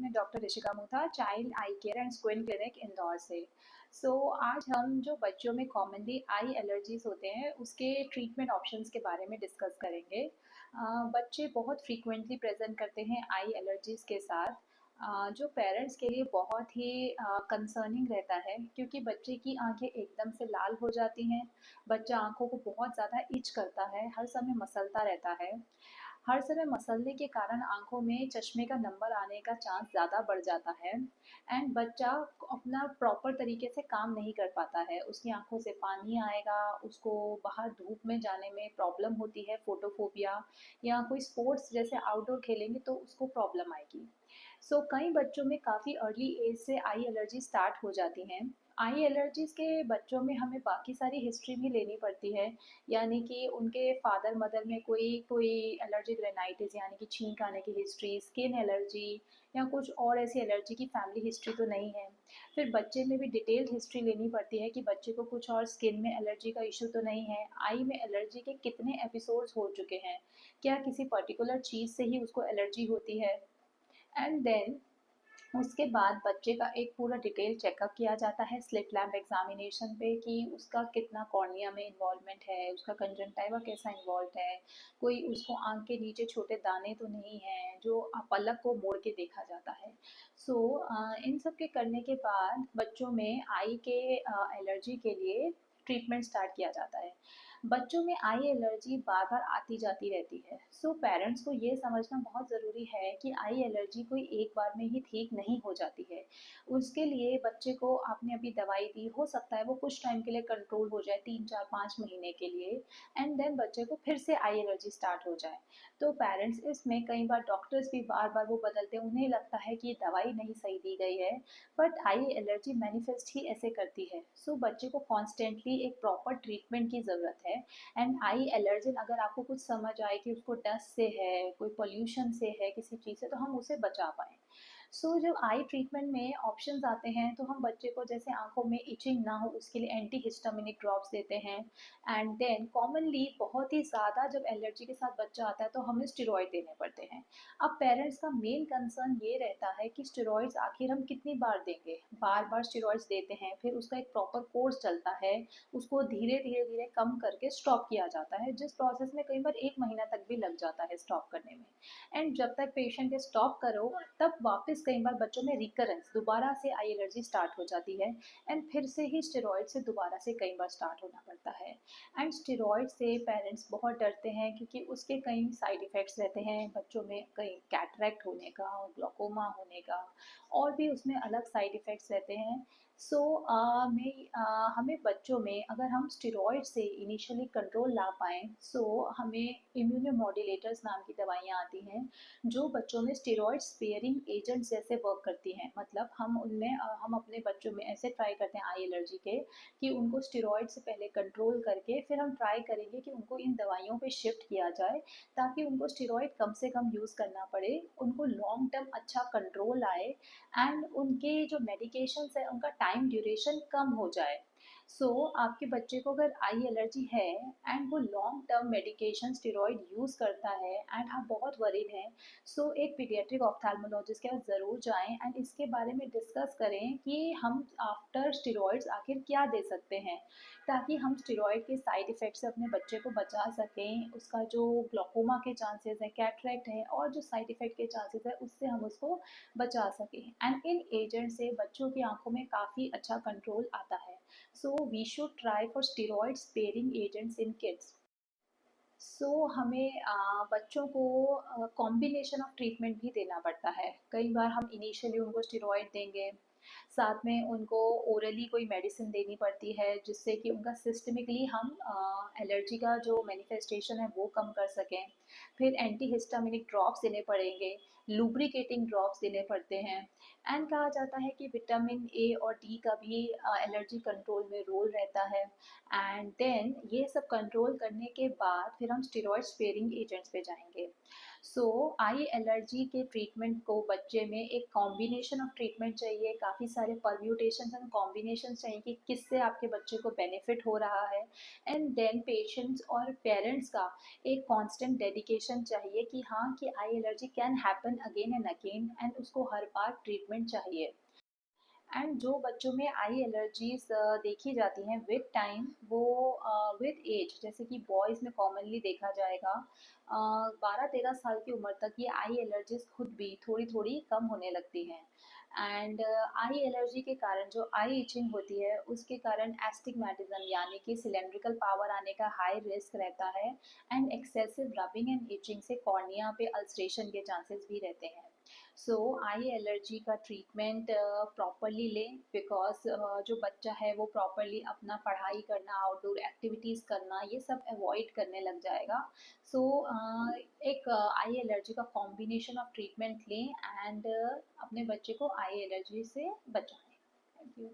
मैं doctor Rishika Mutha, child eye care and squint clinic Indore से। आज हम जो बच्चों में कॉमनली आई एलर्जीज होते हैं उसके ट्रीटमेंट ऑप्शंस के बारे में डिस्कस करेंगे। बच्चे बहुत फ्रीक्वेंटली प्रेजेंट करते हैं आई एलर्जीज के साथ, जो पेरेंट्स के लिए बहुत ही कंसर्निंग रहता है, क्योंकि बच्चे की आंखें एकदम से लाल हो जाती हैं। बच्चा आंखों को बहुत ज़्यादा इच करता है, हर समय मसलता रहता है। हर समय मसलने के कारण आंखों में चश्मे का नंबर आने का चांस ज़्यादा बढ़ जाता है। एंड बच्चा अपना प्रॉपर तरीके से काम नहीं कर पाता है, उसकी आंखों से पानी आएगा, उसको बाहर धूप में जाने में प्रॉब्लम होती है, फोटोफोबिया, या कोई स्पोर्ट्स जैसे आउटडोर खेलेंगे तो उसको प्रॉब्लम आएगी। कई बच्चों में काफ़ी अर्ली एज से आई एलर्जी स्टार्ट हो जाती हैं। आई एलर्जीज़ के बच्चों में हमें बाकी सारी हिस्ट्री भी लेनी पड़ती है, यानी कि उनके फादर मदर में कोई कोई एलर्जिक रेनाइटिस यानी कि छींक आने की हिस्ट्री, स्किन एलर्जी या कुछ और ऐसी एलर्जी की फैमिली हिस्ट्री तो नहीं है। फिर बच्चे में भी डिटेल्ड हिस्ट्री लेनी पड़ती है कि बच्चे को कुछ और स्किन में एलर्जी का इशू तो नहीं है, आई में एलर्जी के कितने एपिसोड्स हो चुके हैं, क्या किसी पर्टिकुलर चीज़ से ही उसको एलर्जी होती है। एंड देन उसके बाद बच्चे का एक पूरा डिटेल चेकअप किया जाता है स्लिट लैम्प एग्जामिनेशन पे, कि उसका कितना कॉर्निया में इन्वॉल्वमेंट है, उसका कंजंक्टिवा कैसा इन्वॉल्व है, कोई उसको आंख के नीचे छोटे दाने तो नहीं हैं जो पलक को मोड़ के देखा जाता है। इन सब के करने के बाद बच्चों में आई के एलर्जी के लिए ट्रीटमेंट स्टार्ट किया जाता है। बच्चों में आई एलर्जी बार बार आती जाती रहती है, पेरेंट्स को ये समझना बहुत ज़रूरी है कि आई एलर्जी कोई एक बार में ही ठीक नहीं हो जाती है। उसके लिए बच्चे को आपने अभी दवाई दी, हो सकता है वो कुछ टाइम के लिए कंट्रोल हो जाए, 3 4 5 महीने के लिए, एंड देन बच्चे को फिर से आई एलर्जी स्टार्ट हो जाए। पेरेंट्स इसमें कई बार डॉक्टर्स भी बार बार वो बदलते हैं, उन्हें लगता है कि दवाई नहीं सही दी गई है, बट आई एलर्जी मैनिफेस्ट ही ऐसे करती है। बच्चे को कॉन्स्टेंटली एक प्रॉपर ट्रीटमेंट की ज़रूरत है। एंड आई एलर्जन अगर आपको कुछ समझ आए कि उसको डस्ट से है, कोई पोल्यूशन से है, किसी चीज़ से, तो हम उसे बचा पाएँ। जब आई ट्रीटमेंट में ऑप्शंस आते हैं तो हम बच्चे को जैसे आंखों में इचिंग ना हो उसके लिए एंटी हिस्टामिनिक ड्रॉप्स देते हैं। एंड देन कॉमनली बहुत ही ज़्यादा जब एलर्जी के साथ बच्चा आता है तो हमें स्टेरॉइड देने पड़ते हैं। अब पेरेंट्स का मेन कंसर्न ये रहता है कि स्टेरॉइड्स आखिर हम कितनी बार देंगे, बार बार स्टेरॉइड्स देते हैं, फिर उसका एक प्रॉपर कोर्स चलता है, उसको धीरे धीरे धीरे कम करके स्टॉप किया जाता है, जिस प्रोसेस में कई बार 1 महीना तक भी लग जाता है स्टॉप करने में। एंड जब तक पेशेंट के स्टॉप करो तब वापस कई बार बच्चों में रिकरेंस दोबारा से आई एलर्जी स्टार्ट हो जाती है, एंड फिर से ही स्टेरॉइड से दोबारा से कई बार स्टार्ट होना पड़ता है। एंड स्टेरॉइड से पेरेंट्स बहुत डरते हैं क्योंकि उसके कई साइड इफ़ेक्ट्स रहते हैं बच्चों में, कई कैटरेक्ट होने का, ग्लोकोमा होने का, और भी उसमें अलग साइड इफ़ेक्ट्स रहते हैं। हमें बच्चों में अगर हम स्टेरॉइड से इनिशियली कंट्रोल ला पाएँ, हमें इम्यूनोमोड्यूलेटर्स नाम की दवाइयाँ आती हैं जो बच्चों में स्टेरॉइड स्पेयरिंग एजेंट्स जैसे वर्क करती हैं। मतलब हम अपने बच्चों में ऐसे ट्राई करते हैं आई एलर्जी के, कि उनको स्टेरॉइड से पहले कंट्रोल करके फिर हम ट्राई करेंगे कि उनको इन दवाइयों पे शिफ्ट किया जाए, ताकि उनको स्टेरॉइड कम से कम यूज़ करना पड़े, उनको लॉन्ग टर्म अच्छा कंट्रोल आए, एंड उनके जो मेडिकेशंस है उनका टाइम ड्यूरेशन कम हो जाए। आपके बच्चे को अगर आई एलर्जी है एंड वो long term medication steroid use करता है एंड आप बहुत वरीड हैं, एक पीडियाट्रिक ऑफ्थेल्मोलॉजिस्ट के पास ज़रूर जाएं एंड इसके बारे में डिस्कस करें कि हम आफ्टर स्टेरॉइड्स आखिर क्या दे सकते हैं, ताकि हम स्टेरॉइड के साइड इफ़ेक्ट से अपने बच्चे को बचा सकें, उसका जो ग्लोकोमा के चांसेस है, कैटरेक्ट है, और जो साइड इफ़ेक्ट के चांसेस है उससे हम उसको बचा सकें। एंड इन एजेंट से बच्चों की आंखों में काफ़ी अच्छा कंट्रोल आता है। We should try for steroid sparing agents in kids. हमें बच्चों को कॉम्बिनेशन ऑफ ट्रीटमेंट भी देना पड़ता है। कई बार हम इनिशियली उनको स्टेरॉइड देंगे, साथ में उनको ओरली कोई मेडिसिन देनी पड़ती है जिससे कि उनका सिस्टमिकली हम एलर्जी का जो मैनिफेस्टेशन है वो कम कर सकें। फिर एंटी हिस्टामिनिक ड्रॉप्स देने पड़ेंगे, लुब्रिकेटिंग ड्रॉप्स देने पड़ते हैं। एंड कहा जाता है कि विटामिन ए और डी का भी एलर्जी कंट्रोल में रोल रहता है। एंड देन ये सब कंट्रोल करने के बाद फिर हम स्टेरॉइड स्पेयरिंग एजेंट्स पे जाएंगे। सो आई एलर्जी के ट्रीटमेंट को बच्चे में एक कॉम्बिनेशन ऑफ ट्रीटमेंट चाहिए, काफ़ी सारे परम्यूटेशंस एंड कॉम्बिनेशन चाहिए कि किससे आपके बच्चे को बेनिफिट हो रहा है। एंड देन पेशेंट्स और पेरेंट्स का एक कांस्टेंट डेडिकेशन चाहिए कि हाँ, कि eye allergy can happen again and again and उसको हर बार ट्रीटमेंट चाहिए। एंड जो बच्चों में आई एलर्जीज देखी जाती हैं विद टाइम, वो विद एज, जैसे कि बॉयज़ में कॉमनली देखा जाएगा 12-13 साल की उम्र तक ये आई एलर्जीज खुद भी थोड़ी थोड़ी कम होने लगती हैं। एंड आई एलर्जी के कारण जो आई इचिंग होती है उसके कारण एस्टिग्मेटिज्म यानी कि सिलेंड्रिकल पावर आने का हाई रिस्क रहता है। And excessive rubbing and itching से कॉर्निया पे अल्सरेशन के चांसेस भी रहते हैं। सो आई एलर्जी का ट्रीटमेंट प्रॉपरली लें, बिकॉज जो बच्चा है वो प्रॉपरली अपना पढ़ाई करना, आउटडोर एक्टिविटीज़ करना, ये सब अवॉइड करने लग जाएगा। सो एक आई एलर्जी का कॉम्बिनेशन ऑफ ट्रीटमेंट लें एंड अपने बच्चे को आई एलर्जी से बचाएं। Thank you.